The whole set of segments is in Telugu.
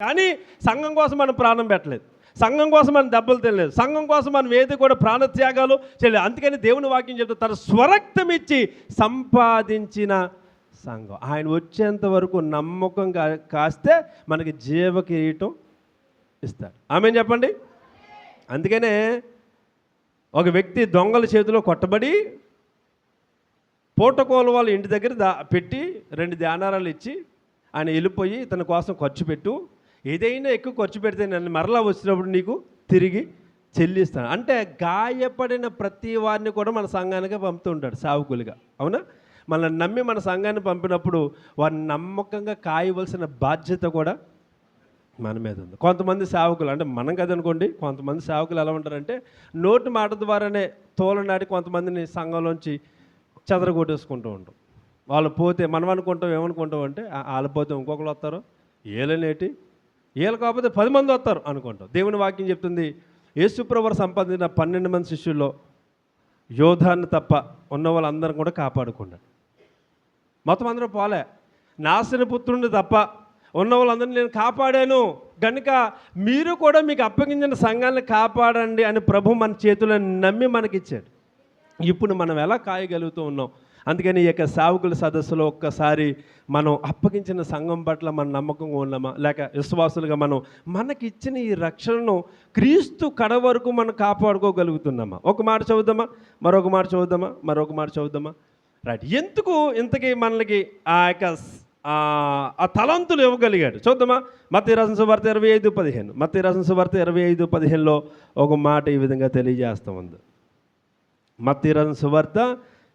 కానీ సంఘం కోసం మనం ప్రాణం పెట్టలేదు, సంఘం కోసం మనం దెబ్బలు తినలేదు, సంఘం కోసం మనం ఏది కూడా ప్రాణత్యాగాలు చేయలేదు. అందుకని దేవుని వాక్యం చెప్తే తన స్వరక్తం ఇచ్చి సంపాదించిన సంఘం. ఆయన వచ్చేంత వరకు నమ్మకం కాస్తే మనకి జీవ కిరీటం ఇస్తాడు. ఆమేన్ చెప్పండి. అందుకనే ఒక వ్యక్తి దొంగల చేతిలో కొట్టబడి పూటకోలు వాళ్ళ ఇంటి దగ్గర పెట్టి 2 ధ్యానారాలు ఇచ్చి ఆయన వెళ్ళిపోయి తన కోసం ఖర్చు పెట్టు, ఏదైనా ఎక్కువ ఖర్చు పెడితే నన్ను మరలా వచ్చినప్పుడు నీకు తిరిగి చెల్లిస్తాను. అంటే గాయపడిన ప్రతి వారిని కూడా మన సంఘానికి పంపుతూ ఉంటాడు సావుకులుగా. అవునా? మనల్ని నమ్మి మన సంఘాన్ని పంపినప్పుడు వారిని నమ్మకంగా కాయవలసిన బాధ్యత కూడా మన మీద ఉంది. కొంతమంది సేవకులు, అంటే మనం కదనుకోండి, కొంతమంది సేవకులు ఎలా ఉంటారంటే నోటి మాట ద్వారానే తోలనాడి కొంతమందిని సంఘంలోంచి చెదరగొట్టేసుకుంటూ ఉంటాం. వాళ్ళు పోతే మనం అనుకుంటాం, ఏమనుకుంటాం అంటే వాళ్ళు పోతే ఇంకొకరు వస్తారు, ఏలనేటి వీళ్ళు కాకపోతే 10 మంది వస్తారు అనుకుంటాం. దేవుని వాక్యం చెప్తుంది, యేసుప్రభువు సంపాదించిన 12 మంది శిష్యుల్లో యోధాన్ని తప్ప ఉన్న వాళ్ళందరం కూడా కాపాడుకున్నాడు. మొత్తం అందరూ పోలే, నాశనపుత్రుడిని తప్ప ఉన్న వాళ్ళందరినీ నేను కాపాడాను కనుక మీరు కూడా మీకు అప్పగించిన సంఘాన్ని కాపాడండి అని ప్రభు మన చేతుల్లో నమ్మి మనకిచ్చాడు. ఇప్పుడు మనం ఎలా కాయగలుగుతూ ఉన్నాం? అందుకని ఈ యొక్క సేవకుల సదస్సులో ఒక్కసారి మనం అప్పగించిన సంఘం పట్ల మన నమ్మకంగా ఉన్నామా, లేక విశ్వాసులుగా మనకిచ్చిన ఈ రక్షణను క్రీస్తు కడ వరకు మనం కాపాడుకోగలుగుతున్నామా? ఒక మాట చదువుదామా, మరొక మాట చదువుదామా, మరొక మాట చదువుదామా. రైట్. ఎందుకు ఇంతకీ మనకి ఆ యొక్క ఆ తలంతులు ఇవ్వగలిగాడు? చూద్దామా. మత్తయి రాసిన సువార్త 25:15. మత్తయి రాసిన సువార్త 25:15లో ఒక మాట ఈ విధంగా తెలియజేస్తూ ఉంది. మత్తయి రాసిన సువార్త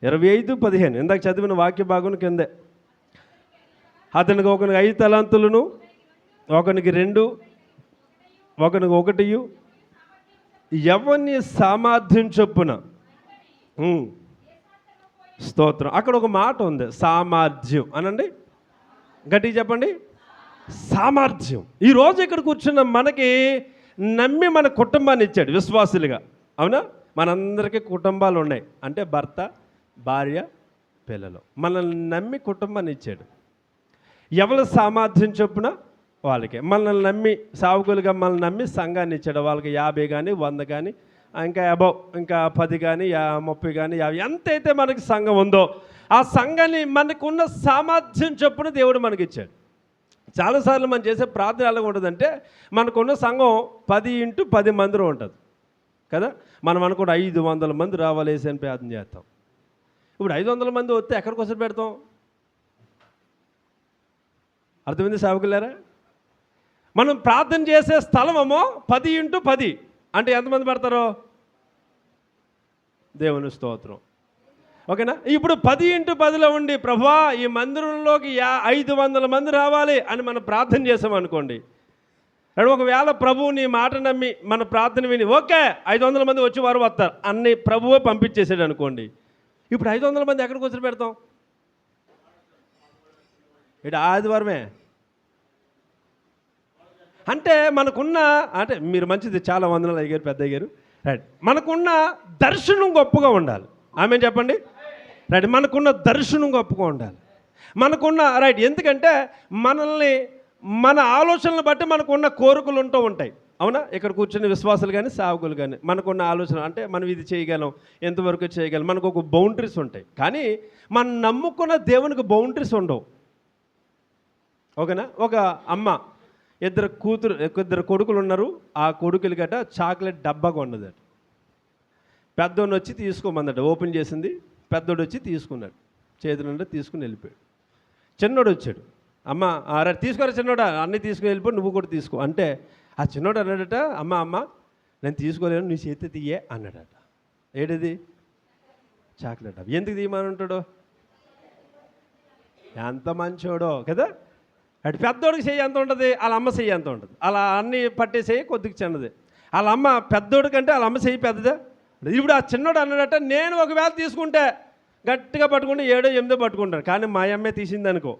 25:15 ఇందాక చదివిన వాక్య భాగం కిందే. అతనికి ఒకనికి 5 తలాంతులను, ఒకనికి 2, ఒకనికి 1, ఎవరిని సామర్థ్యం చొప్పున. స్తోత్రం. అక్కడ ఒక మాట ఉంది, సామర్థ్యం అనండి, గట్టిగా చెప్పండి, సామర్థ్యం. ఈరోజు ఇక్కడ కూర్చున్న మనకి నమ్మి మన కుటుంబాన్ని ఇచ్చాడు విశ్వాసులుగా. అవునా? మనందరికీ కుటుంబాలు ఉన్నాయి, అంటే భర్త, భార్య, పిల్లలు. మనల్ని నమ్మి కుటుంబాన్ని ఇచ్చాడు. ఎవరి సామర్థ్యం చొప్పున వాళ్ళకి. మనల్ని నమ్మి సావుకులుగా మనల్ని నమ్మి సంఘాన్ని ఇచ్చాడు. వాళ్ళకి 50 కానీ 100 కానీ ఇంకా అబౌవ్, ఇంకా 10 కానీ 30 కానీ 50 ఎంతైతే మనకి సంఘం ఉందో ఆ సంఘాన్ని మనకున్న సామర్థ్యం చొప్పున దేవుడు మనకి ఇచ్చాడు. చాలాసార్లు మనం చేసే ప్రార్థన ఎలా ఉంటుందంటే మనకున్న సంఘం 10x10 మందిలో ఉంటుంది కదా. మనం అనుకుంటే 500 మంది రావాలి అని ప్రార్థన చేస్తాం. ఇప్పుడు 500 మంది వస్తే ఎక్కడికి వచ్చి పెడతాం? అర్థమైంది సేవకులారా? మనం ప్రార్థన చేసే స్థలమేమో 10x10 అంటే ఎంతమంది పెడతారో? దేవుని స్తోత్రం. ఓకేనా? ఇప్పుడు 10x10లో ఉండి ప్రభువా ఈ మందిరంలోకి 500 మంది రావాలి అని మనం ప్రార్థన చేసామనుకోండి. ఒకవేళ ప్రభువు నీ మాట నమ్మి మన ప్రార్థన విని ఓకే 500 మంది వచ్చి వారు వస్తారు అన్ని ప్రభువే పంపించేసాడు అనుకోండి. ఇప్పుడు 500 మంది ఎక్కడికి వచ్చి పెడతాం? ఇటు ఆదివారమే. అంటే మనకున్న, అంటే మీరు మంచిది, చాలా వందనాలు అయ్యారు, పెద్ద అయ్యారు. రైట్. మనకున్న దర్శనం గొప్పగా ఉండాలి. ఆమేన్ చెప్పండి. రైట్. మనకున్న దర్శనం గొప్పగా ఉండాలి. మనకున్న రైట్. ఎందుకంటే మనల్ని మన ఆలోచనలు బట్టి మనకున్న కోరికలు ఉంటూ ఉంటాయి. అవునా? ఇక్కడ కూర్చుని విశ్వాసులు కానీ సేవకులు కానీ మనకున్న ఆలోచన అంటే మనం ఇది చేయగలం, ఎంతవరకు చేయగలం, మనకు ఒక బౌండరీస్ ఉంటాయి. కానీ మనం నమ్ముకున్న దేవునికి బౌండరీస్ ఉండవు. ఓకేనా? ఒక అమ్మ ఇద్దరు కొడుకులు ఉన్నారు. ఆ కొడుకులు గట చాక్లెట్ డబ్బా కొన్నదట. పెద్దోడు వచ్చి తీసుకోమందట. ఓపెన్ చేసింది, పెద్దోడు వచ్చి తీసుకున్నాడు, చేతులుంటే తీసుకుని వెళ్ళిపోయాడు. చిన్నోడు వచ్చాడు, అమ్మ అరే తీసుకోరా చిన్నోడా, అన్నీ తీసుకుని వెళ్ళిపోయి నువ్వు కూడా తీసుకో అంటే ఆ చిన్నోడు అన్నాడట, అమ్మ నేను తీసుకోలేను, నీ చేతి తీయే అన్నాడట. ఏంటిది? చాక్లెట్ డబ్బా. ఎందుకు తీయమని ఉంటాడో? ఎంత మంచోడో కదా. అటు పెద్దోడికి చెయ్యి ఎంత ఉంటుంది, వాళ్ళ అమ్మ చెయ్యి ఎంత ఉంటుంది. అలా అన్నీ పట్టేసేయి కొద్దిగా చిన్నది. వాళ్ళ అమ్మ పెద్దోడి కంటే వాళ్ళ అమ్మ చెయ్యి పెద్దదే. ఇప్పుడు ఆ చిన్నోడు అన్నాడట, నేను ఒకవేళ తీసుకుంటే గట్టిగా పట్టుకుంటే 7, 8 పట్టుకుంటాను, కానీ మా అమ్మే తీసింది అనుకో,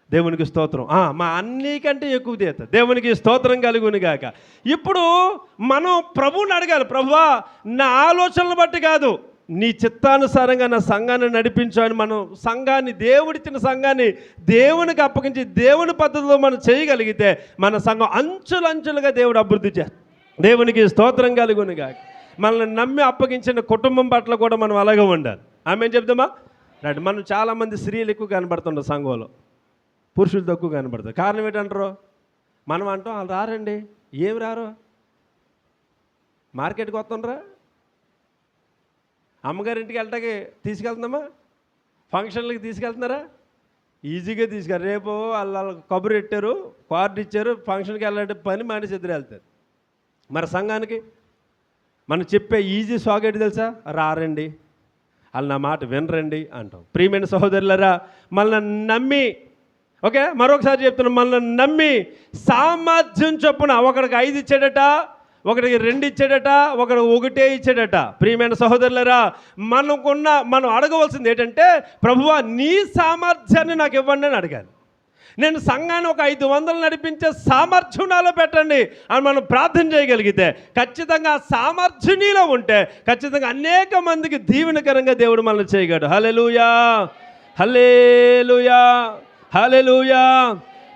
దేవునికి స్తోత్రం, మా అన్నికంటే ఎక్కువ తీత, దేవునికి స్తోత్రం కలుగును గాక. ఇప్పుడు మనం ప్రభువుని అడగాలి, ప్రభువా నా ఆలోచనలు బట్టి కాదు, నీ చిత్తానుసారంగా నా సంఘాన్ని నడిపించు అని మనం సంఘాన్ని, దేవుడిచ్చిన సంఘాన్ని దేవునికి అప్పగించి దేవుని పద్ధతిలో మనం చేయగలిగితే మన సంఘం అంచులంచులుగా దేవుడు అభివృద్ధి చేస్తాడు. దేవునికి స్తోత్రం కలుగునుగా. మనల్ని నమ్మి అప్పగించిన కుటుంబం పట్ల కూడా మనం అలాగే ఉండాలి. ఆమె చెప్తామా? రైట్. మనం చాలామంది స్త్రీలు ఎక్కువ కనబడుతుంటారు సంఘంలో, పురుషులు తక్కువ కనబడతారు. కారణం ఏంటంటారు? మనం అంటాం వాళ్ళు రారండి. ఏమి రారు? మార్కెట్కి వస్తుండ్రా? అమ్మగారింటికి వెళ్ళటానికి తీసుకెళ్తున్నామా? ఫంక్షన్లకి తీసుకెళ్తున్నారా? ఈజీగా తీసుకెళ్ళి రేపు వాళ్ళ కబురు పెట్టారు, కార్డు ఇచ్చారు, ఫంక్షన్కి వెళ్ళాలంటే పని మానేసి ఎదురు వెళ్తారు. మరి సంఘానికి మనం చెప్పే ఈజీ స్వాగతి తెలుసా? రారండి, వాళ్ళు నా మాట వినరండి అంటాం. ప్రియమైన సహోదరులరా, మనల్ని నమ్మి, ఓకే మరొకసారి చెప్తున్నాం, మనల్ని నమ్మి సామర్థ్యం చొప్పున ఒకడికి 5 ఇచ్చాడట, ఒకడికి 2 ఇచ్చాడట, ఒకడు 1 ఇచ్చాడట. ప్రియమైన సహోదరులరా, మనం అడగవలసింది ఏంటంటే, ప్రభువా నీ సామర్థ్యాన్ని నాకు ఇవ్వండి అని అడగాలి. నేను సంఘాన్ని ఒక 500 నడిపించే సామర్థ్యం నాలో పెట్టండి అని మనం ప్రార్థన చేయగలిగితే, ఖచ్చితంగా సామర్థ్యం నీలో ఉంటే ఖచ్చితంగా అనేక మందికి దీవెనకరంగా దేవుడు మనల్ని చేయగలడు. హల్లెలూయా, హల్లెలూయా, హల్లెలూయా.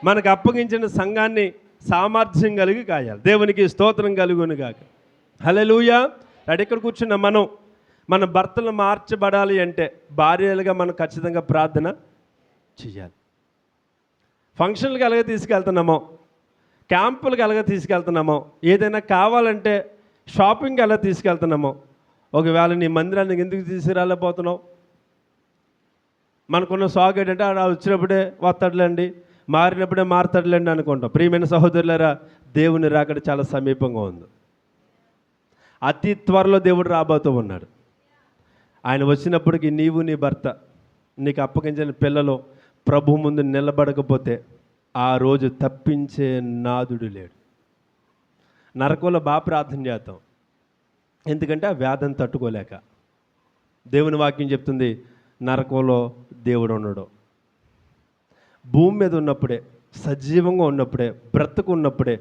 మనకు అప్పగించిన సంఘాన్ని సామర్థ్యం కలిగి కాయాలి. దేవునికి స్తోత్రం కలుగును గాక. హల్లెలూయా. ఇక్కడ కూర్చున్న మన భర్తలు మార్చబడాలి అంటే భార్యలుగా మనం ఖచ్చితంగా ప్రార్థన చేయాలి. ఫంక్షన్లకు ఎలాగ తీసుకెళ్తున్నామో, క్యాంపులకు ఎలాగ తీసుకెళ్తున్నామో, ఏదైనా కావాలంటే షాపింగ్కి ఎలా తీసుకెళ్తున్నామో, ఒకవేళ నీ మందిరానికి ఎందుకు తీసుకురాలేకపోతున్నావు? మనకున్న సాగు ఏంటంటే ఆడ వచ్చినప్పుడే వస్తాడులేండి, మారినప్పుడే మారుతాడులేండి అనుకుంటాం. ప్రియమైన సహోదరులారా, దేవుని రాకడ చాలా సమీపంగా ఉంది. అతి త్వరలో దేవుడు రాబోతూ ఉన్నాడు. ఆయన వచ్చినప్పటికీ నీవు, నీ భర్త, నీకు అప్పగించిన పిల్లలు ప్రభు ముందు నిలబడకపోతే ఆ రోజు తప్పించే నాదుడు లేడు. నరకంలో బాగా ప్రార్థన చేద్దాం, ఎందుకంటే ఆ వ్యాధిని తట్టుకోలేక. దేవుని వాక్యం చెప్తుంది, నరకంలో దేవుడు ఉండడు. భూమి మీద ఉన్నప్పుడే, సజీవంగా ఉన్నప్పుడే, బ్రతుకు ఉన్నప్పుడే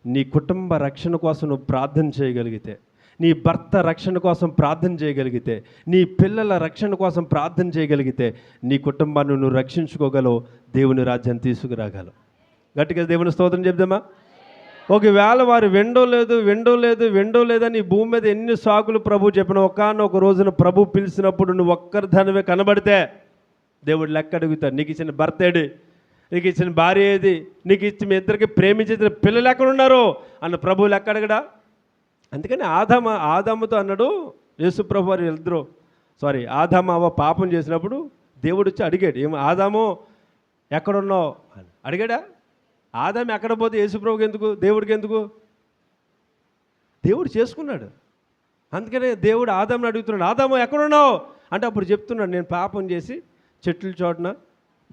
నీ కుటుంబ రక్షణ కోసం నువ్వు ప్రార్థన చేయగలిగితే, నీ భర్త రక్షణ కోసం ప్రార్థన చేయగలిగితే, నీ పిల్లల రక్షణ కోసం ప్రార్థన చేయగలిగితే, నీ కుటుంబాన్ని నువ్వు రక్షించుకోగలవు, దేవుని రాజ్యాన్ని తీసుకురాగలవు. గట్టిగా దేవుని స్తోత్రం చెప్దామా? ఒకవేళ వారు విండో లేదని భూమి మీద ఎన్ని సాకులు ప్రభు చెప్పిన, ఒకానొక రోజున ప్రభు పిలిచినప్పుడు నువ్వు ఒక్కరి దానివే కనబడితే దేవుడు లెక్క అడుగుతాడు. నీకు ఇచ్చిన భర్త ఏది? నీకు ఇచ్చిన భార్య ఏది? నీకు ఇచ్చి మీ ఇద్దరికి ప్రేమించిన పిల్లలు ఎక్కడున్నారు అన్న ప్రభు లెక్క అడగడా? అందుకని ఆదాముతో అన్నాడు యేసు ప్రభు వారు ఇద్దరు, ఆదాము అవ్వ పాపం చేసినప్పుడు దేవుడు వచ్చి అడిగాడు, ఏమో ఆదాము ఎక్కడున్నావు అని అడిగాడా? ఆదాము ఎక్కడ పోతే యేసు ప్రభుకి ఎందుకు, దేవుడికి ఎందుకు? దేవుడు చేసుకున్నాడు. అందుకనే దేవుడు ఆదాముని అడుగుతున్నాడు, ఆదాము ఎక్కడున్నావు అంటే అప్పుడు చెప్తున్నాడు, నేను పాపం చేసి చెట్ల చోటున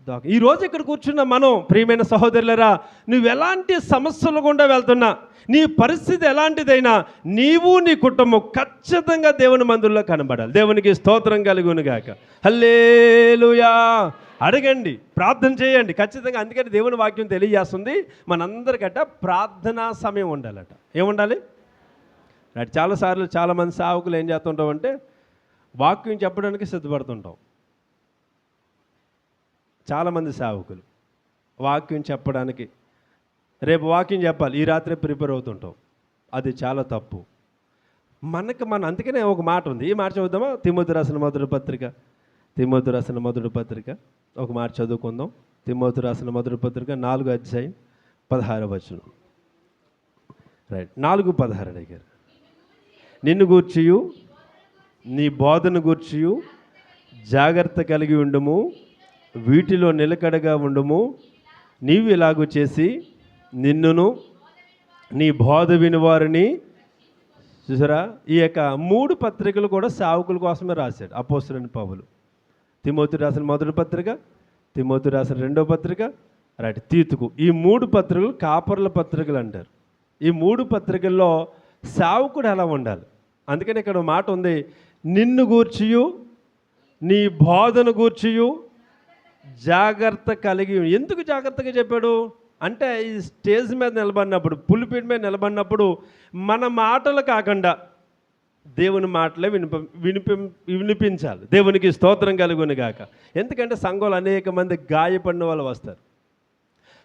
దాకా. ఈరోజు ఇక్కడ కూర్చున్న మనం, ప్రియమైన సహోదరులరా, నువ్వు ఎలాంటి సమస్యలు గుండా వెళ్తున్నా, నీ పరిస్థితి ఎలాంటిదైనా, నీవు నీ కుటుంబం ఖచ్చితంగా దేవుని మందిరంలో కనబడాలి. దేవునికి స్తోత్రం కలుగునుగాక. హల్లెలూయా. అడగండి, ప్రార్థన చేయండి ఖచ్చితంగా. అందుకని దేవుని వాక్యం తెలియజేస్తుంది, మనందరికట ప్రార్థనా సమయం ఉండాలట. ఏముండాలి? చాలాసార్లు చాలామంది సేవకులు ఏం చేస్తుంటామంటే, వాక్యం చెప్పడానికి సిద్ధపడుతుంటాం. చాలామంది సేవకులు వాక్యం చెప్పడానికి, రేపు వాక్యం చెప్పాలి, ఈ రాత్రే ప్రిపేర్ అవుతుంటాం. అది చాలా తప్పు. అందుకనే ఒక మాట ఉంది, ఈ మాట చదువుదామా? తిమోతి రాసిన మొదటి పత్రిక ఒక మాట చదువుకుందాం. తిమోతి రాసిన మొదటి పత్రిక 4:16 రైట్, 4:16 అడిగారు. నిన్ను గూర్చియు నీ బోధన గూర్చియు జాగ్రత్త కలిగి ఉండుము, వీటిలో నిలకడగా ఉండుము. నీవు ఇలాగూ చేసి నిన్నును నీ బోధ వినివారిని. చూసారా, ఈ యొక్క 3 పత్రికలు కూడా సేవకుల కోసమే రాశాడు అపోస్తలుడైన పౌలు. తిమోతి రాసిన మొదటి పత్రిక, తిమోతి రాసిన 2వ పత్రిక, రైట్, తీతుకు. ఈ 3 పత్రికలు కాపర్ల పత్రికలు అంటారు. ఈ 3 పత్రికల్లో సేవకుడు ఎలా ఉండాలి? అందుకని ఇక్కడ మాట ఉంది, నిన్ను గూర్చియు నీ బోధన గూర్చియు జాగ్రత్త కలిగి. ఎందుకు జాగ్రత్తగా చెప్పాడు అంటే, ఈ స్టేజ్ మీద నిలబడినప్పుడు, పులిపీట మీద నిలబడినప్పుడు మన మాటలు కాకుండా దేవుని మాటలే వినిపించాలి. దేవునికి స్తోత్రం కలుగును గాక. ఎందుకంటే సంఘంలో అనేక మంది గాయపడిన వాళ్ళు వస్తారు.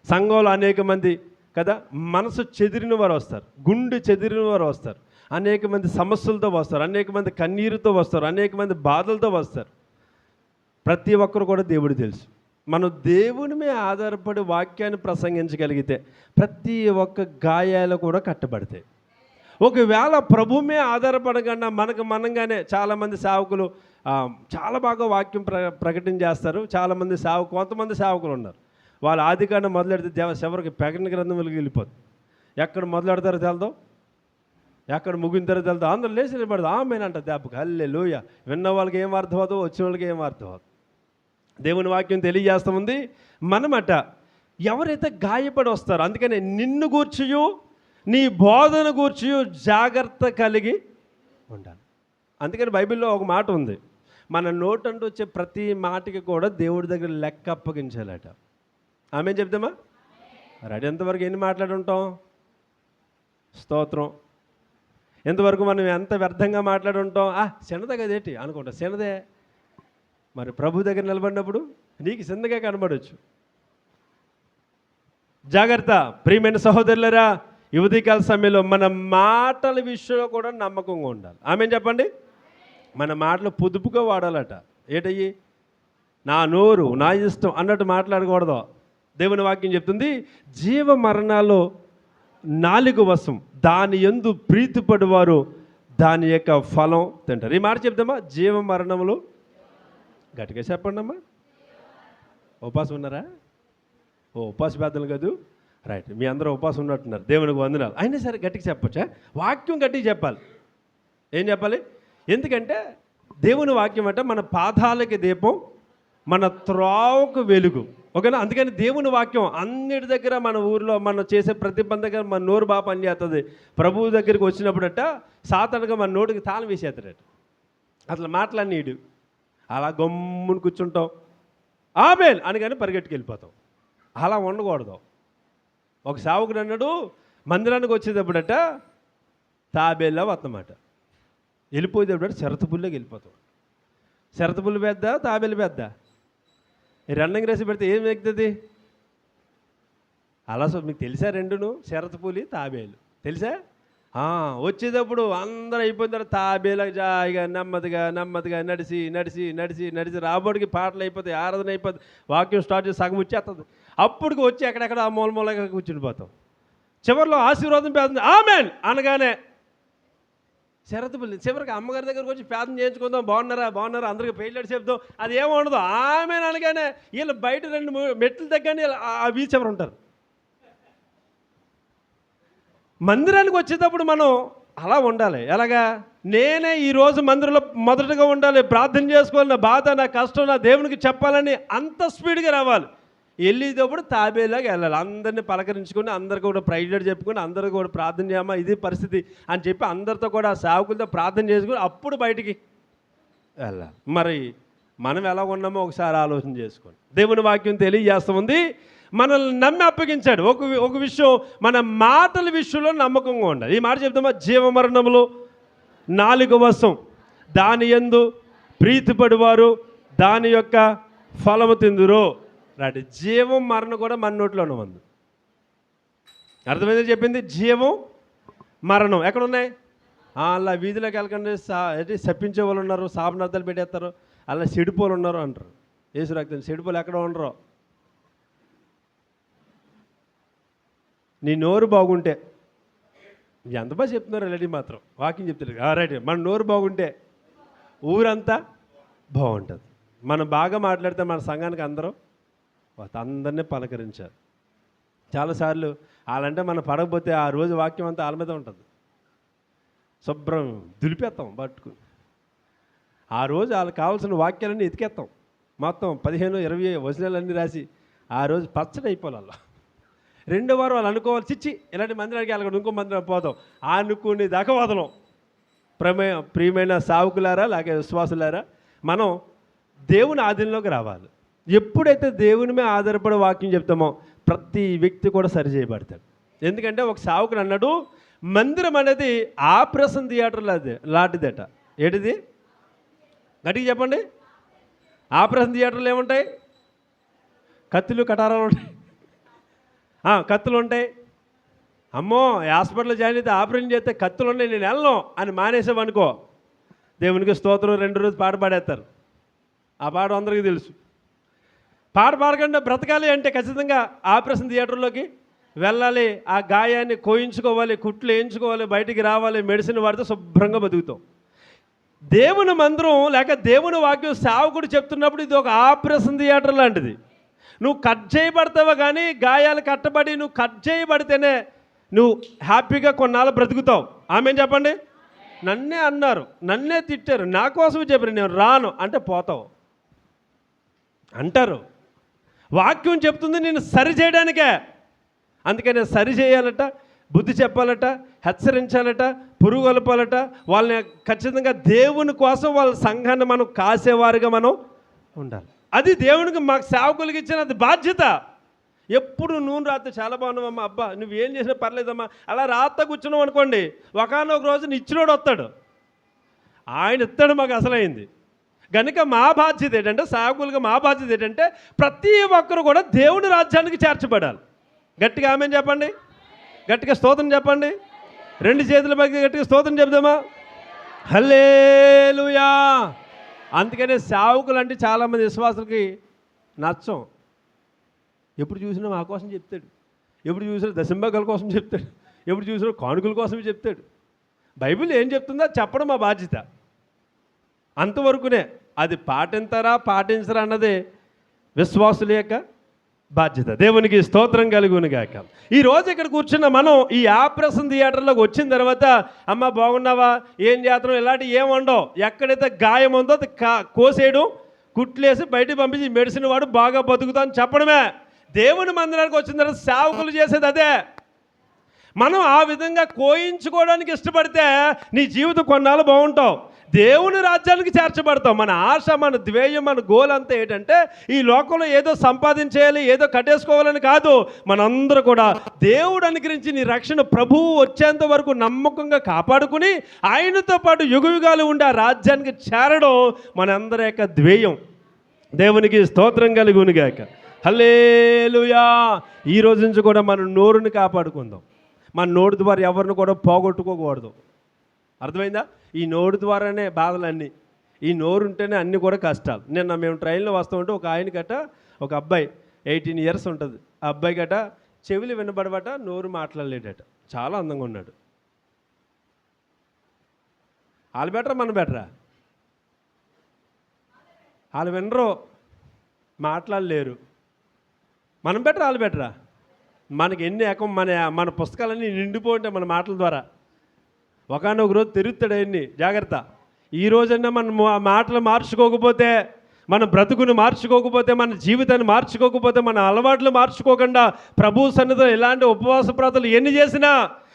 సంఘంలో అనేక మంది కదా మనసు చెదిరిన వారు వస్తారు, గుండె చెదిరిన వారు వస్తారు, అనేక మంది సమస్యలతో వస్తారు, అనేక మంది కన్నీరుతో వస్తారు, అనేక మంది బాధలతో వస్తారు. ప్రతి ఒక్కరు కూడా దేవుడు తెలుసు. మనం దేవుని మీద ఆధారపడి వాక్యాన్ని ప్రసంగించగలిగితే ప్రతి ఒక్క గాయాలు కూడా కట్టబడతాయి. ఒకవేళ ప్రభు మీద ఆధారపడకుండా మనంగానే చాలామంది సేవకులు చాలా బాగా వాక్యం ప్రకటన చేస్తారు. చాలామంది కొంతమంది సేవకులు ఉన్నారు, వాళ్ళు ఆదికాండం మొదలెడితే చివరికి ప్రకటన గ్రంథంలోకి వెళ్ళిపోతుంది. ఎక్కడ మొదలెడతారో తెలదు, ఎక్కడ ముగింతారో తెలదు. అందరూ లేచి నిలబడదు ఆమేనంట దెబ్బకి. హల్లెలూయా. విన్న వాళ్ళకి ఏం అర్థం అవుతుందో, వచ్చిన వాళ్ళకి ఏం అర్థం అవుతుంది. దేవుని వాక్యం తెలియజేస్తాముంది. మనమట ఎవరైతే గాయపడి వస్తారో, అందుకని నిన్ను గూర్చియు నీ బోధన గూర్చియు జాగ్రత్త కలిగి ఉండాలి. అందుకని బైబిల్లో ఒక మాట ఉంది, మన నోటంటూ వచ్చే ప్రతి మాటకి కూడా దేవుడి దగ్గర లెక్క అప్పగించాలట. ఆమె చెప్తామా? రెడీ. ఎంతవరకు ఎన్ని మాట్లాడి ఉంటాం? స్తోత్రం. ఎంతవరకు మనం ఎంత వ్యర్థంగా మాట్లాడి ఉంటాం? చిన్నదే కదేంటి అనుకుంటా, చిన్నదే. మరి ప్రభు దగ్గర నిలబడినప్పుడు నీకు చిన్నగా కనబడవచ్చు. జాగ్రత్త ప్రియమైన సహోదరులరా. యువతికాల సమయంలో మన మాటల విషయంలో కూడా నమ్మకంగా ఉండాలి. ఆమె చెప్పండి. మన మాటలు పొదుపుగా వాడాలట. ఏటయ్యి నా నోరు నా ఇష్టం అన్నట్టు మాట్లాడకూడదు. దేవుని వాక్యం చెప్తుంది, జీవ మరణాలు నాలుక వశం, దాని యందు ప్రీతిపడివారు దాని యొక్క ఫలం తింటారు. ఈ మాట చెప్తామా? జీవ మరణములు. గట్టిగా చెప్పండి అమ్మా. ఉపాసం ఉన్నారా? ఉపాస పెద్దలు కాదు. రైట్, మీ అందరూ ఉపాసం ఉన్నట్టున్నారు. దేవునికి వందనాలు. అయినా సరే గట్టిగా చెప్పొచ్చా? వాక్యం గట్టిగా చెప్పాలి. ఏం చెప్పాలి? ఎందుకంటే దేవుని వాక్యం అంటే మన పాదాలకి దీపం, మన త్రోవకు వెలుగు. ఓకేనా? అందుకని దేవుని వాక్యం అన్నిటి దగ్గర, మన ఊరిలో మనం చేసే ప్రతి పని దగ్గర మన నోరు బాగా పనిచేస్తుంది. ప్రభువు దగ్గరికి వచ్చినప్పుడట సాతానుగా మన నోటికి తాళం వేసేస్తాడట. అట్లా మాట్లాడినీడు అలా గమ్ముని కూర్చుంటాం, ఆమేన్ అని కానీ పరిగెట్టుకు వెళ్ళిపోతాం. అలా ఉండకూడదు. ఒక సేవకుడు అన్నాడు, మందిరానికి వచ్చేటప్పుడట తాబేలా వద్దమాట, వెళ్ళిపోయేటప్పుడు శరతపుల్లోకి వెళ్ళిపోతాం. శరతపుల్లు పెద్ద, తాబేలు పెద్ద. రన్నింగ్ రేసి పెడితే ఏం ఎక్కుతుంది? అలా మీకు తెలుసా? రెండును, శరతపులి తాబేలు తెలుసా? వచ్చేటప్పుడు అందరూ అయిపోయిన తర్వాత తాబేలకు జాయిగా నెమ్మదిగా నడిచి నడిచి నడిచి నడిచి రాబడికి పాటలు అయిపోతాయి, ఆరాధన అయిపోతుంది, వాక్యం స్టార్ట్ చేసి సగం వచ్చేస్తుంది. అప్పటికి వచ్చి ఎక్కడెక్కడ ఆ మూలమూలగా కూర్చుండిపోతాం. చివరిలో ఆశీర్వాదం పేద ఆమేన్ అనగానే శరతపుల్లి చివరికి అమ్మగారి దగ్గరకు వచ్చి పేదం చేయించుకుందాం, బాగున్నారా అందరికీ పెళ్ళాడు చెప్తాం, అది ఏమో ఉండదు. ఆమేన్ అనగానే వీళ్ళు బయట 2 మెట్లు దగ్గరని ఆ వీధి చివర ఉంటారు. మందిరానికి వచ్చేటప్పుడు మనం అలా ఉండాలి. ఎలాగా? నేనే ఈరోజు మందిరంలో మొదటగా ఉండాలి, ప్రార్థన చేసుకోవాలి, నా బాధ నా కష్టం నా దేవునికి చెప్పాలని అంత స్పీడ్గా రావాలి. వెళ్ళేటప్పుడు తాబేలాగా వెళ్ళాలి. అందరినీ పలకరించుకొని, అందరికీ కూడా ప్రైజ్లాడ్ చెప్పుకొని, అందరికీ కూడా ప్రార్థన చేయమా ఇది పరిస్థితి అని చెప్పి అందరితో కూడా సేవకులతో ప్రార్థన చేసుకొని అప్పుడు బయటికి వెళ్ళాలి. మరి మనం ఎలా ఉన్నామో ఒకసారి ఆలోచన చేసుకోండి. దేవుని వాక్యం తెలియజేస్తుంది, మనల్ని నమ్మి అప్పగించాడు. ఒక విషయం, మన మాటల విషయంలో నమ్మకంగా ఉండాలి. ఈ మాట చెప్తామా? జీవమరణములు నాలుక వశం, దాని యందు ప్రీతిపడివారు దాని యొక్క ఫలము తిందురు. రైట్. జీవం మరణం కూడా మన నోట్లోనే ఉంది. అర్థమైందని చెప్పింది. జీవం మరణం ఎక్కడున్నాయి? అలా వీధిలోకి వెళ్ళకండి. చప్పించే వాళ్ళు ఉన్నారు, శాపనార్థాలు పెట్టేస్తారు, అలా చెడిపోలు ఉన్నారు అంటారు. యేసు రక్తం చెడిపోలు ఎక్కడ ఉండరు. నీ నోరు బాగుంటే, ఎంత బాగా చెప్తున్నారు రెడీ మాత్రం వాకింగ్ చెప్తారు. రైట్. మన నోరు బాగుంటే ఊరంతా బాగుంటుంది. మనం బాగా మాట్లాడితే మన సంఘానికి అందరినీ పలకరించారు. చాలాసార్లు వాళ్ళంటే మనం పడకపోతే ఆ రోజు వాక్యం అంతా వాళ్ళ మీద ఉంటుంది. శుభ్రం దులిపేస్తాం పట్టుకుని. ఆ రోజు వాళ్ళకి కావాల్సిన వాక్యాలన్నీ ఎతికేస్తాం. మొత్తం 15-20 వచనాలన్నీ రాసి ఆ రోజు పచ్చడి అయిపోవాలి. వాళ్ళు 2వ వారం వాళ్ళు అనుకోవాలి, చిచ్చి ఇలాంటి మందిరానికి వెళ్ళకుండా ఇంకో మందిరం పోదాం అనుకునే దాకా వదలం. ప్రియమైన సావుకులారా, అలాగే విశ్వాసులారా, మనం దేవుని ఆధీనంలోకి రావాలి. ఎప్పుడైతే దేవుని మీద ఆధారపడే వాక్యం చెప్తామో ప్రతి వ్యక్తి కూడా సరి చేయబడతాడు. ఎందుకంటే ఒక సావుకుడు అన్నాడు, మందిరం అనేది ఆపరేషన్ థియేటర్ లాంటిదట. ఏంటిది? గట్టిగా చెప్పండి. ఆపరేషన్ థియేటర్లు ఏముంటాయి? కత్తులు కటారాలు ఉంటాయి, కత్తులు ఉంటాయి. అమ్మో హాస్పిటల్లో జాయిన్ అయితే ఆపరేషన్ చేస్తే కత్తులు ఉన్నాయి, నేను వెళ్ళను అని మానేసామనుకో, దేవునికి స్తోత్రం 2 రోజులు పాట పాడేస్తారు. ఆ పాట అందరికీ తెలుసు. పాట పాడకుండా బ్రతకాలి అంటే ఖచ్చితంగా ఆపరేషన్ థియేటర్లోకి వెళ్ళాలి, ఆ గాయాన్ని కోయించుకోవాలి, కుట్లు వేయించుకోవాలి, బయటికి రావాలి, మెడిసిన్ వాడితే శుభ్రంగా బతుకుతాం. దేవుని మందిరం లేక దేవుని వాక్యం సేవకుడు చెప్తున్నప్పుడు ఇది ఒక ఆపరేషన్ థియేటర్ లాంటిది. నువ్వు కట్ చేయబడతావా, కానీ గాయాలు కట్టబడి నువ్వు కట్ చేయబడితేనే నువ్వు హ్యాపీగా కొన్నాళ్ళు బ్రతుకుతావు. ఆమెను చెప్పండి. నన్నే అన్నారు, నన్నే తిట్టారు, నా కోసం చెప్పారు, నేను రాను అంటే పోతావు అంటారు. వాక్యం చెప్తుంది నేను సరి చేయడానికే. అందుకని సరి చేయాలట, బుద్ధి చెప్పాలట, హెచ్చరించాలట, పురుగు కలపాలట. వాళ్ళని ఖచ్చితంగా దేవుని కోసం వాళ్ళ సంఘాన్ని మనం కాసేవారుగా మనం ఉండాలి. అది దేవునికి మాకు సేవకులకి ఇచ్చిన అది బాధ్యత. ఎప్పుడు నూనె రాత్రి చాలా బాగున్నావమ్మా, అబ్బా నువ్వేం చేసినా పర్లేదమ్మా, అలా రాత్త కూర్చున్నావు అనుకోండి, ఒకనొక రోజు నిచ్చినోడు వస్తాడు, ఆయన ఇస్తాడు మాకు అసలైంది. కనుక మా బాధ్యత ఏంటంటే, సేవకులుగా మా బాధ్యత ఏంటంటే ప్రతి ఒక్కరు కూడా దేవుని రాజ్యానికి చేర్చబడాలి. గట్టిగా ఆమేన్ చెప్పండి, గట్టిగా స్తోత్రం చెప్పండి, 2 చేతుల పైకి గట్టిగా స్తోత్రం చెప్దామా? హల్లెలూయా. అందుకనే సేవకులు అంటే చాలామంది విశ్వాసులకి నచ్చం. ఎప్పుడు చూసినా మా కోసం చెప్తాడు, ఎప్పుడు చూసినా దశంభాగాల కోసం చెప్తాడు, ఎప్పుడు చూసినా కానుకల కోసమే చెప్తాడు. బైబిల్ ఏం చెప్తుందో చెప్పడం మా బాధ్యత, అంతవరకునే. అది పాటించరా అన్నదే విశ్వాసుల యొక్క బాధ్యత. దేవునికి స్తోత్రం కలుగును గాక. ఈరోజు ఇక్కడ కూర్చున్న మనం ఈ ఆపరేషన్ థియేటర్లోకి వచ్చిన తర్వాత, అమ్మ బాగున్నావా, ఏం చేస్తున్నావు, ఇలాంటివి ఏం ఉండవు. ఎక్కడైతే గాయం ఉందో అది కోసేయడం, కుట్లేసి బయటికి పంపించి మెడిసిన్ వాడు బాగా బతుకుతా అని చెప్పడమే. దేవుని మందిరానికి వచ్చిన తర్వాత సేవకులు చేసేది అదే. మనం ఆ విధంగా కోయించుకోవడానికి ఇష్టపడితే నీ జీవితం కొన్నాళ్ళు బాగుంటావు, దేవుని రాజ్యానికి చేర్చబడతాం. మన ఆశ, మన ధ్యేయం, మన గోల్ అంతా ఏంటంటే ఈ లోకంలో ఏదో సంపాదించేయాలి, ఏదో కట్టేసుకోవాలని కాదు. మనందరూ కూడా దేవుడు అనుగ్రహించి నీ రక్షణ ప్రభువు వచ్చేంత వరకు నమ్మకంగా కాపాడుకుని ఆయనతో పాటు యుగయుగాలు ఉండి ఆ రాజ్యానికి చేరడం మనందరి యొక్క ధ్యేయం. దేవునికి స్తోత్రం కలుగునుగాక. హల్లెలూయా. ఈ రోజు నుంచి కూడా మన నోరుని కాపాడుకుందాం. మన నోరు ద్వారా ఎవరిని కూడా పోగొట్టుకోకూడదు. అర్థమైందా? ఈ నోరు ద్వారానే బాధలన్నీ, ఈ నోరు ఉంటేనే అన్నీ కూడా కష్టాలు. నిన్న మేము ట్రైన్లో వస్తూ ఉంటే ఒక ఆయన గట, ఒక అబ్బాయి 18 years ఉంటుంది, ఆ అబ్బాయి గట చెవులు వినబడబట, నోరు మాట్లాడలేడట, చాలా అందంగా ఉన్నాడు. వాళ్ళు బెటరా మన బెటరా? వాళ్ళు వినరు, మాట్లాడలేరు. మనం బెటరా వాళ్ళు బెటరా? మనకి ఎన్ని మన పుస్తకాలన్నీ నిండిపోయింటాయి మన మాటల ద్వారా. ఒకనొక రోజు తిరుగుతాడు అవన్నీ, జాగ్రత్త. ఈ రోజన్నా మనం మాటలు మార్చుకోకపోతే, మన బ్రతుకును మార్చుకోకపోతే, మన జీవితాన్ని మార్చుకోకపోతే, మన అలవాట్లు మార్చుకోకుండా ప్రభు సన్నిధిలో ఇలాంటి ఉపవాస ప్రార్థనలు ఎన్ని చేసినా,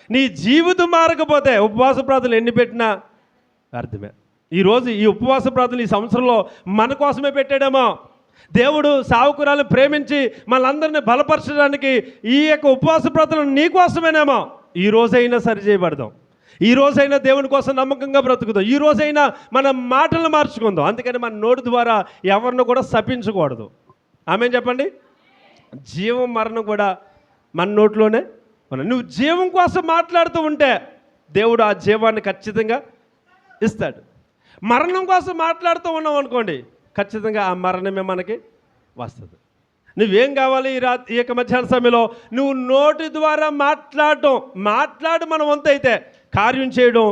నీ జీవితం మారకపోతే ఉపవాస ప్రార్థనలు ఎన్ని పెట్టినా అర్థమే. ఈరోజు ఈ ఉపవాస ప్రార్థనలు ఈ సంవత్సరంలో మన కోసమే పెట్టాడేమో. దేవుడు సావుకురాలను ప్రేమించి మనందరినీ బలపరచడానికి ఈ యొక్క ఉపవాస ప్రార్థనలు నీ కోసమేనేమో. ఈ రోజైనా సరి చేయబడదాం, ఈ రోజైనా దేవుని కోసం నమ్మకంగా బ్రతుకుదాం, ఈ రోజైనా మన మాటలను మార్చుకుందాం. అందుకని మన నోటి ద్వారా ఎవరిని కూడా శపించకూడదు. ఆమేన్ చెప్పండి. జీవం మరణం కూడా మన నోట్లోనే ఉన్నాయి. నువ్వు జీవం కోసం మాట్లాడుతూ ఉంటే దేవుడు ఆ జీవాన్ని ఖచ్చితంగా ఇస్తాడు. మరణం కోసం మాట్లాడుతూ ఉన్నావు అనుకోండి, ఖచ్చితంగా ఆ మరణమే మనకి వస్తుంది. నువ్వేం కావాలి ఈ యొక్క మధ్యాహ్న సమయంలో? నువ్వు నోటి ద్వారా మాట్లాడు మన వంతు అయితే, కార్యం చేయడం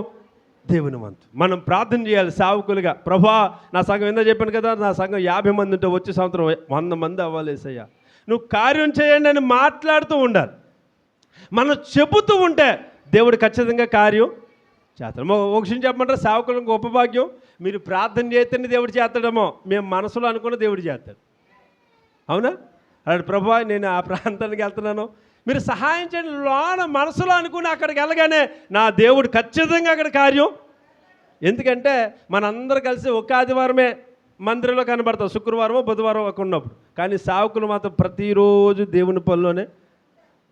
దేవుని వంతు. మనం ప్రార్థన చేయాలి సేవకులుగా. ప్రభువా, నా సంఘం ఏందో చెప్పాను కదా, నా సంఘం 50 మంది ఉంటే వచ్చే సంవత్సరం 100 మంది అవ్వాలి యేసయ్యా, నువ్వు కార్యం చేయండి అని మాట్లాడుతూ ఉండాలి. మనం చెబుతూ ఉంటే దేవుడు ఖచ్చితంగా కార్యం చేస్తాడు. ఒక విషయం చెప్పమంటారు, సేవకులకు గొప్ప భాగ్యం, మీరు ప్రార్థన చేస్తేనే దేవుడు చేస్తాడేమో, మేము మనసులో అనుకున్న దేవుడు చేస్తాడు. అవునా? అలాంటి ప్రభువా నేను ఆ ప్రాంతానికి వెళ్తున్నాను, మీరు సహాయం చేయండి, లోన మనసులో అనుకుని అక్కడికి వెళ్ళగానే నా దేవుడు ఖచ్చితంగా అక్కడ కార్యం. ఎందుకంటే మనందరూ కలిసి ఒక ఆదివారమే మందిరంలో కనబడతాం, శుక్రవారమో బుధవారం ఒక ఉన్నప్పుడు. కానీ సేవకులు మాత్రం ప్రతిరోజు దేవుని పనిలోనే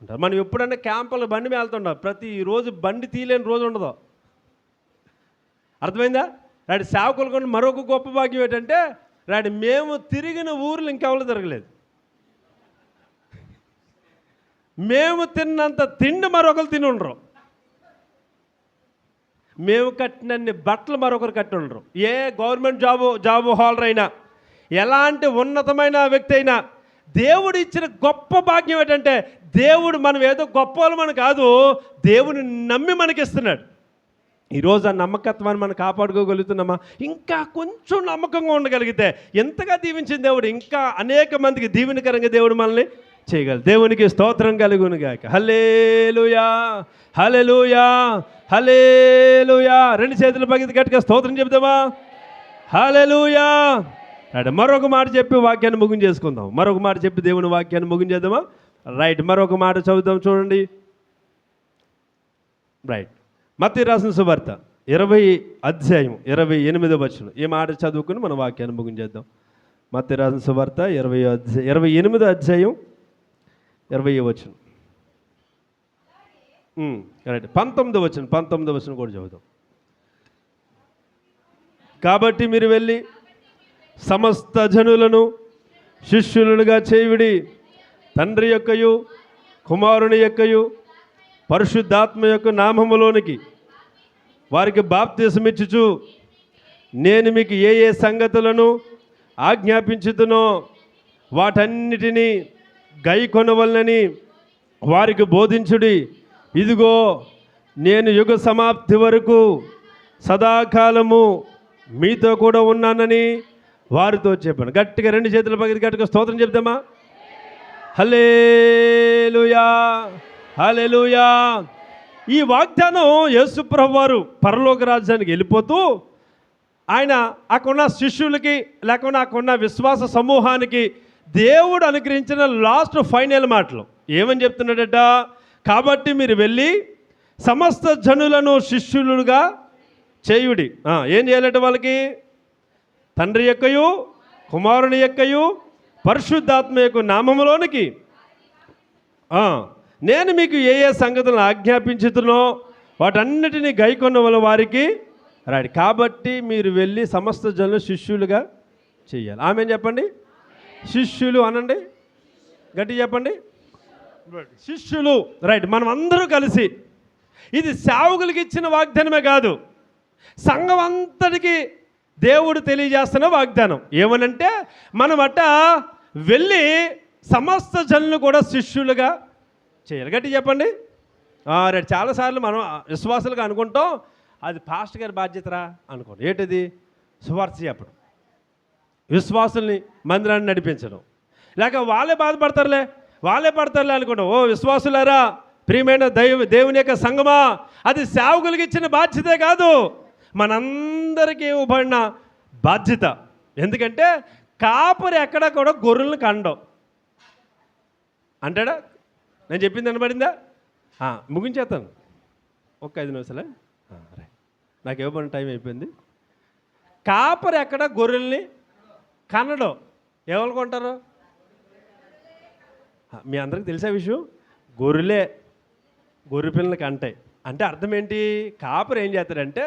అంటారు. మనం ఎప్పుడన్నా క్యాంపులు బండి మీద వెళ్తుంటాం, ప్రతిరోజు బండి తీయలేని రోజు ఉండదు. అర్థమైందా? రాడి సేవకులు కొన్ని మరొక గొప్ప భాగ్యం ఏంటంటే, రాడి మేము తిరిగిన ఊర్లు ఇంకెవరు తిరగలేదు. మేము తిన్నంత తిండి మరొకరు తిని ఉండరు. మేము కట్టినన్ని బట్టలు మరొకరు కట్టి ఉండరు. ఏ గవర్నమెంట్ జాబు హోల్డర్ అయినా, ఎలాంటి ఉన్నతమైన వ్యక్తి అయినా, దేవుడు ఇచ్చిన గొప్ప భాగ్యం ఏంటంటే, దేవుడు మనం ఏదో గొప్ప వాళ్ళమని కాదు, దేవుని నమ్మి మనకిస్తున్నాడు. ఈరోజు ఆ నమ్మకత్వాన్ని మనం కాపాడుకోగలుగుతున్నామా? ఇంకా కొంచెం నమ్మకంగా ఉండగలిగితే ఎంతగా దీవించిన దేవుడు ఇంకా అనేక మందికి దీవెనకరంగా దేవుడు మనల్ని చేయగలరు. దేవునికి స్తోత్రం కలుగును గాక. హల్లెలూయా, హల్లెలూయా, హల్లెలూయా. రెండు చేతుల పైకి గట్టిగా స్తోత్రం చెప్తామా? హల్లెలూయా. మరొక మాట చెప్పి వాక్యాన్ని ముగింపు చేసుకుందాం. మరొక మాట చెప్పి దేవుని వాక్యాన్ని ముగించేద్దామా? రైట్, మరొక మాట చదువుదాం, చూడండి. రైట్, మత్తయి రాసిన సువార్త 20:28. ఈ మాట చదువుకుని మన వాక్యాన్ని ముగించేద్దాం. మత్తయి రాసిన సువార్త 28 20 రైట్, 19 కూడా చదువుదాం. కాబట్టి మీరు వెళ్ళి సమస్త జనులను శిష్యులుగా చేయుడి, తండ్రి యొక్కయు కుమారుని యొక్కయు పరిశుద్ధాత్మ యొక్క నామములోనికి వారికి బాప్తిసమిచ్చుచు నేను మీకు ఏ ఏ సంగతులను ఆజ్ఞాపించుతునో వాటన్నిటినీ గైకొనవలనని వారికి బోధించుడి. ఇదిగో నేను యుగ సమాప్తి వరకు సదాకాలము మీతో కూడా ఉన్నానని వారితో చెప్పాను. గట్టిగా రెండు చేతుల పైకి గట్టిగా స్తోత్రం చెప్తామా? హల్లెలూయా, హల్లెలూయా. ఈ వాగ్దానం యేసు ప్రభువారు పరలోక రాజ్యానికి వెళ్ళిపోతూ ఆయన అక్కడున్న శిష్యులకి లేకుండా అక్కడున్న విశ్వాస సమూహానికి దేవుడు అనుగ్రహించిన లాస్ట్ ఫైనల్ మాటలు ఏమని చెప్తున్నాడట? కాబట్టి మీరు వెళ్ళి సమస్త జనులను శిష్యులుగా చేయుడి. ఏం చేయాలట వాళ్ళకి? తండ్రి యొక్కయు కుమారుని యొక్కయు పరిశుద్ధాత్మ యొక్క నామములోనికి నేను మీకు ఏ ఏ సంగతులను ఆజ్ఞాపించుతున్నో వాటన్నిటినీ గైకొన్న వల్ల వారికి రాడి. కాబట్టి మీరు వెళ్ళి సమస్త జనులు శిష్యులుగా చేయాలి. ఆమె చెప్పండి, శిష్యులు అనండి, గట్టి చెప్పండి, శిష్యులు. రైట్, మనం అందరూ కలిసి, ఇది సేవకులకి ఇచ్చిన వాగ్దానమే కాదు, సంఘం అంతటికి దేవుడు తెలియజేస్తున్న వాగ్దానం. ఏమనంటే మనమట వెళ్ళి సమస్త జనులు కూడా శిష్యులుగా చేయాలి. గట్టి చెప్పండి. రైట్, చాలాసార్లు మనం విశ్వాసాలుగా అనుకుంటాం అది పాస్టర్ గారి బాధ్యతరా అనుకోండి. ఏంటిది? సువార్త చెప్పడం, విశ్వాసుల్ని మందిరాన్ని నడిపించడం. లేక వాళ్ళే బాధపడతారులే అనుకుంటాం. ఓ విశ్వాసులారా, ప్రియమైన దేవుని యొక్క సంఘమా, అది సేవకులకి ఇచ్చిన బాధ్యతే కాదు, మనందరికీ ఇవ్వబడిన బాధ్యత. ఎందుకంటే కాపరి ఎక్కడ కూడా గొర్రెలను కండం అంటాడా? నేను చెప్పింది వినబడిందా? ముగించేస్తాను, ఒక 5 నిమిషాలే. నాకు ఇవ్వబడిన టైం అయిపోయింది. కాపరి ఎక్కడ గొర్రెల్ని కనడం. ఎవరు కొంటారు? మీ అందరికి తెలిసే విషయం, గొర్రె పిల్లలకి కంటాయి. అంటే అర్థం ఏంటి? కాపరి ఏం చేస్తాడంటే,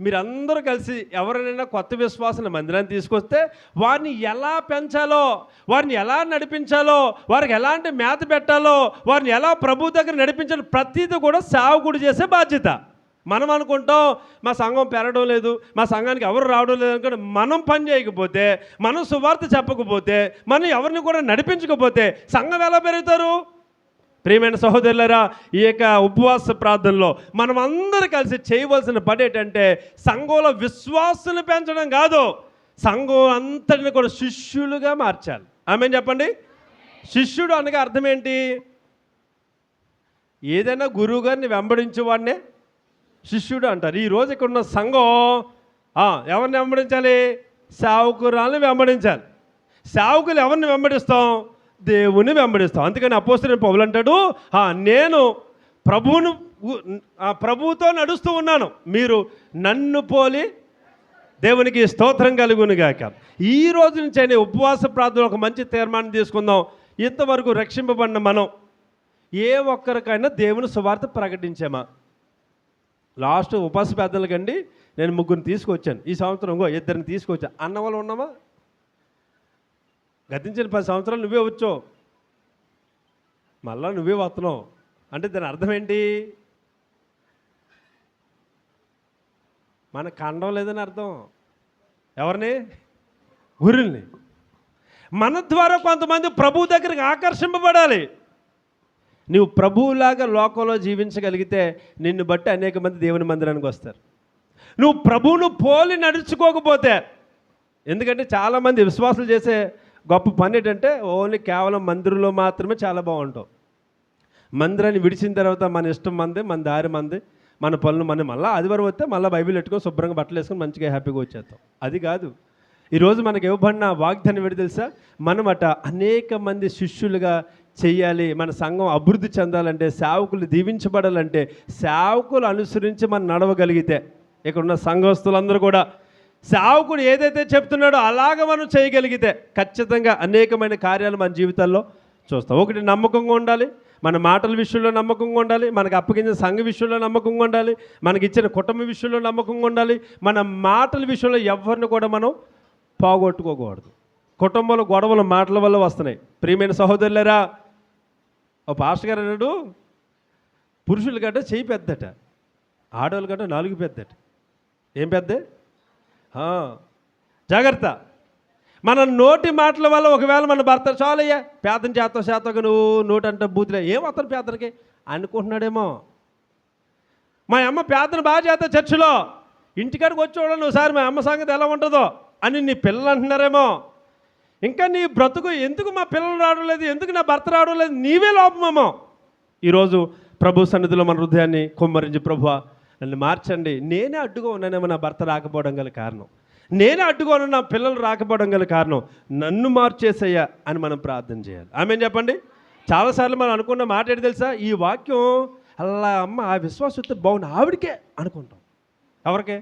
మీరందరూ కలిసి ఎవరైనా కొత్త విశ్వాసాల మందిరాన్ని తీసుకొస్తే వారిని ఎలా పెంచాలో, వారిని ఎలా నడిపించాలో, వారికి ఎలాంటి మేత పెట్టాలో, వారిని ఎలా ప్రభు దగ్గర నడిపించాలో ప్రతిదీ కూడా సేవకుడు చేసే బాధ్యత. మనం అనుకుంటాం మా సంఘం పెరగడం లేదు, మా సంఘానికి ఎవరు రావడం లేదు అనుకుంటే, మనం పని చేయకపోతే, మనం సువార్త చెప్పకపోతే, మనం ఎవరిని కూడా నడిపించకపోతే సంఘం ఎలా పెరుగుతారు? ప్రియమైన సహోదరులారా, ఈ యొక్క ఉపవాస ప్రార్థనలో మనం అందరూ కలిసి చేయవలసిన పని ఏంటంటే, సంఘంలో విశ్వాసులు పెంచడం కాదు, సంఘం అంతటిని కూడా శిష్యులుగా మార్చాలి. ఆమేన్ చెప్పండి. శిష్యుడు అనగా అర్థం ఏంటి? ఏదైనా గురువు గారిని వెంబడించేవాడినే శిష్యుడు అంటారు. ఈరోజు ఇక్కడ ఉన్న సంఘం ఎవరిని వెంబడించాలి? సేవకురాలను వెంబడించాలి. సేవకులు ఎవరిని వెంబడిస్తాం? దేవుని వెంబడిస్తాం. అందుకని అపోస్తలుడైన పౌలు అంటాడు, నేను ప్రభువుతో నడుస్తూ ఉన్నాను, మీరు నన్ను పోలి దేవునికి స్తోత్రం కలుగునుగాక. ఈ రోజు నుంచి అయినా ఉపవాస ప్రార్థన ఒక మంచి తీర్మానం తీసుకుందాం. ఇంతవరకు రక్షింపబడిన మనం ఏ ఒక్కరికైనా దేవుని సువార్త ప్రకటించామా? లాస్ట్ ఉపాస పెద్దలకండి నేను 3 తీసుకొచ్చాను. ఈ సంవత్సరం ఇంకో 2 తీసుకొచ్చాను. అన్న వాళ్ళు ఉన్నామా? గతించిన 10 సంవత్సరాలు నువ్వే వచ్చావు, మళ్ళా నువ్వే వస్తున్నావు అంటే దాని అర్థం ఏంటి? మన కండం లేదని అర్థం. ఎవరిని? గురుల్ని. మన ద్వారా కొంతమంది ప్రభు దగ్గరికి ఆకర్షింపబడాలి. నువ్వు ప్రభువులాగా లోకంలో జీవించగలిగితే నిన్ను బట్టి అనేక మంది దేవుని మందిరానికి వస్తారు. నువ్వు ప్రభువును పోలి నడుచుకోకపోతే, ఎందుకంటే చాలామంది విశ్వాసాలు చేసే గొప్ప పని ఏంటంటే ఓన్లీ కేవలం మందిరంలో మాత్రమే చాలా బాగుంటావు. మందిరాన్ని విడిచిన తర్వాత మన ఇష్టం మంది, మన దారి మంది, మన పనులు మన, మళ్ళీ ఆదివారం వస్తే మళ్ళీ బైబిల్ పెట్టుకొని శుభ్రంగా బట్టలు వేసుకొని మంచిగా హ్యాపీగా వచ్చేస్తాం. అది కాదు ఈరోజు మనకు ఇవ్వబడిన వాగ్దానం ఏంటి తెలుసా? మనమట అనేక మంది శిష్యులుగా చెయ్యాలి. మన సంఘం అభివృద్ధి చెందాలంటే, సేవకులు దీవించబడాలంటే, సేవకులు అనుసరించి మనం నడవగలిగితే, ఇక్కడ ఉన్న సంఘస్థులందరూ కూడా సేవకుడు ఏదైతే చెప్తున్నాడో అలాగ మనం చేయగలిగితే ఖచ్చితంగా అనేకమైన కార్యాలు మన జీవితాల్లో చూస్తాం. ఒకటి నమ్మకంగా ఉండాలి, మన మాటల విషయంలో నమ్మకంగా ఉండాలి, మనకు అప్పగించిన సంఘ విషయంలో నమ్మకంగా ఉండాలి, మనకి ఇచ్చిన కుటుంబ విషయంలో నమ్మకంగా ఉండాలి. మన మాటల విషయంలో ఎవరిని కూడా మనం పోగొట్టుకోకూడదు. కుటుంబంలో గొడవలు మాటల వల్ల వస్తున్నాయి. ప్రియమైన సహోదరులారా, ఓ పాస్టర్ గారు అన్నాడు, పురుషుల గడ్డ చేయి పెద్దట, ఆడవాళ్ళ గడ్డ 4 పెద్దట. ఏం పెద్ద? జాగ్రత్త. మన నోటి మాటల వల్ల ఒకవేళ మన భర్త చాలయ్యా పేదం చేతగా నువ్వు నోటి అంటే బూతులే, ఏం వస్తాను పేదరికి అనుకుంటున్నాడేమో. మా అమ్మ పేదను బాగా చేస్తా చర్చిలో, ఇంటికాడికి వచ్చి చూడండి ఒకసారి మా అమ్మ సంగతి ఎలా ఉంటుందో అని నీ పిల్లలు అంటున్నారేమో. ఇంకా నీ బ్రతుకు ఎందుకు మా పిల్లలు రావడం లేదు, ఎందుకు నా భర్త రావడం లేదు, నీవే లోపమేమో. ఈరోజు ప్రభు సన్నిధిలో మన హృదయాన్ని కుమ్మరించి, ప్రభువా నన్ను మార్చండి, నేనే అడ్డుగా ఉన్నానేమో నా భర్త రాకపోవడం గల కారణం, నేనే అడ్డుగా ఉన్న నా పిల్లలు రాకపోవడం గల కారణం, నన్ను మార్చేసయ్యా అని మనం ప్రార్థన చేయాలి. ఆమేన్ చెప్పండి. చాలాసార్లు మనం అనుకున్న మాట ఏంటి తెలుసా? ఈ వాక్యం అలా అమ్మ ఆ విశ్వాసంతో బాగుంది ఆవిడికే అనుకుంటాం. ఎవరికే?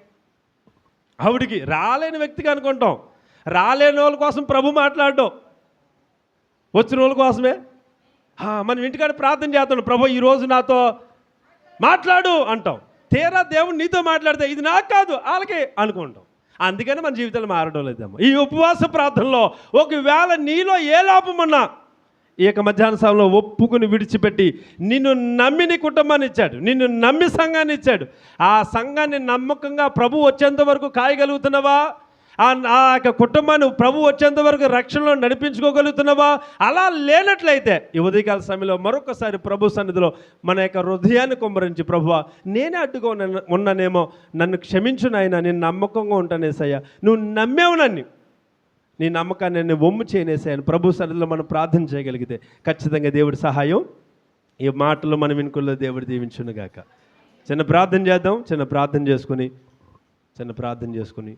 ఆవిడికి. రాలేని వ్యక్తికి అనుకుంటాం. రాలేని వాళ్ళ కోసం ప్రభు మాట్లాడడం, వచ్చిన వాళ్ళ కోసమే. మనం ఇంటికాడ ప్రార్థన చేస్తాం, ప్రభు ఈరోజు నాతో మాట్లాడు అంటాం. తీరా దేవుడు నీతో మాట్లాడితే ఇది నాకు కాదు వాళ్ళకే అనుకుంటాం. అందుకని మన జీవితాలు మారడం లేదేమో. ఈ ఉపవాస ప్రార్థనలో ఒకవేళ నీలో ఏ లోపం ఉన్నా ఈ యొక్క మధ్యాహ్న సమయంలో ఒప్పుకుని విడిచిపెట్టి, నిన్ను నమ్మి నీ కుటుంబాన్ని ఇచ్చాడు, నిన్ను నమ్మి సంఘాన్ని ఇచ్చాడు, ఆ సంఘాన్ని నమ్మకంగా ప్రభు వచ్చేంత వరకు కాయగలుగుతున్నావా? ఆ యొక్క కుటుంబాన్ని ప్రభు వచ్చేంత వరకు రక్షణలో నడిపించుకోగలుగుతున్నావా? అలా లేనట్లయితే ఈ ఉదయకాల సమయంలో మరొకసారి ప్రభు సన్నిధిలో మన యొక్క హృదయాన్ని కుమ్మరించి, ప్రభువా నేనే అడ్డుగా ఉన్నానేమో, నన్ను క్షమించు నాయనా, నేను నమ్మకంగా ఉంటానేసయ్యా, నువ్వు నమ్మేవు నన్ను, నీ నమ్మకాన్ని నేను వమ్ము చేయనేసాయని ప్రభు సన్నిధిలో మనం ప్రార్థన చేయగలిగితే ఖచ్చితంగా దేవుడి సహాయం ఈ మాటలు మనం వినుకుల్లో దేవుడు దీవించునుగాక. చిన్న ప్రార్థన చేద్దాం. చిన్న ప్రార్థన చేసుకుని